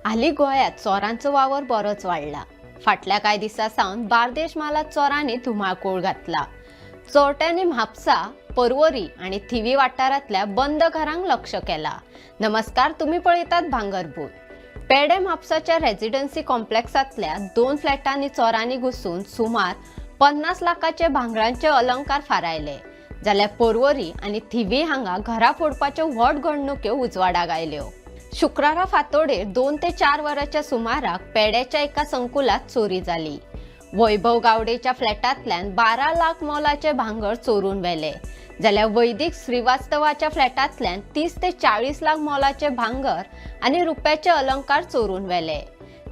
हाली गोंयांत चोरांचो वावर बरोच वाडला। फाटल्या कांय दिसांसावन बार्देश मालात चोरांनी धुमाकूळ घातला। चोरट्यांनी म्हापसा, पर्वरी आणि थिवी वाठारांतल्या बंद घरांक लक्ष केला। नमस्कार, तुम्ही पळयतात भांगरभूंय। पेडे म्हापसाच्या रेजिडेन्सी कॉम्प्लेक्सांतल्या 2 फ्लॅटांनी चोरांनी घुसून सुमार 50 लाखाचे भांगरांचे अलंकार फारायले। जाल्यार पर्वरी आणि थिवी हांगा घरा फोडपाच्यो व्हड घडणुक्यो उजवाडाक आयल्यो। शुक्रारा फांतोडेर 2 ते 4 वरांच्या सुमाराक पेड्याच्या एका संकुलात चोरी जाली। वैभव गावडेच्या फ्लॅटांतल्यान 12 लाख मोलाचे भांगर चोरून व्हेले, जाल्यार वैदिक श्रीवास्तवाच्या फ्लॅटांतल्यान 30 ते 40 लाख मोलाचे भांगर आणि रुप्याचे अलंकार चोरून व्हेले।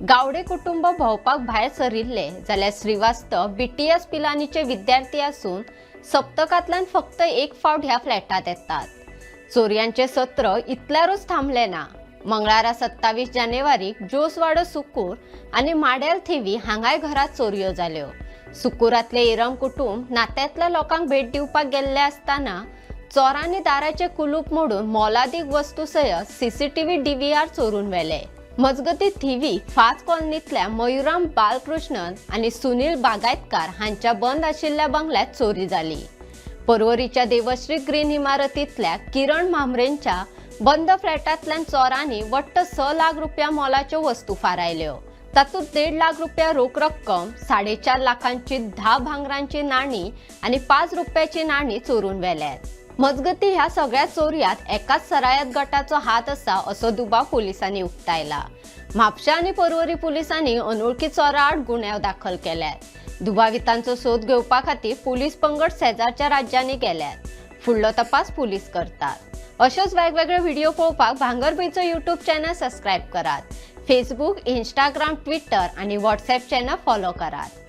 गावडे कुटुंब भोंवपाक भायर सरिल्ले, जाल्यार श्रीवास्तव BTS पिलानीचे विद्यार्थी आसून सप्तकांतल्यान फक्त एक फावट ह्या फ्लॅटांत येतात। चोरयांचे सत्र इतल्यारूच थांबले ना। मंगळारा 27 जानेवारीक जोसवाडो सुकूर आणि माडेल थिवी हांगाय घरात चोरयो जाल्यो। सुकुरातले इरम कुटुंब नात्यांतल्या लोकांक भेट दिवपाक गेल्ले आसतना चोरांनी दाराचे कुलूप मोडून मोलादीक वस्तू सयत CCTV DVR चोरून व्हेले। मजगती थिवी फाज कॉलनीतल्या मयुराम बालकृष्णन आणि सुनील बागायतकार हांच्या बंद आशिल्ल्या बंगल्यात चोरी जाली। पर्वरीच्या देवश्री ग्रीन इमारतीतल्या किरण मामरेंच्या बंद फ्लॅटांतल्यान चोरांनी वट्ट 6 लाख रुपया मोलाच्यो वस्तू फारायल्यो। तातूंत 1.5 लाख रुपया रोख रक्कम, 4.5 लाखांची 10 भांगरांची नाणी आणि 5 रुपयाची नाणी चोरून व्हेल्यात। मजगती ह्या सगळ्या चोरयात एकाच सरायत गटाचो हात आसा असो दुबाव पोलिसांनी उक्तायला। म्हापशा आणि पर्वरी पोलिसांनी अनवळखी चोरा आड गुन्यांव दाखल केल्यात। दुबावितांचो सोद घेवपा खातीर पोलीस पंगड शेजारच्या राज्यांनी गेल्यात। फुडलो तपास पोलीस करतात। अशोच वेगवेगळे व्हिडिओ पळोवपाक भांगरभूंयचो YouTube चॅनल सबस्क्राईब करात। Facebook, Instagram, Twitter आणि WhatsApp चॅनल फॉलो करात।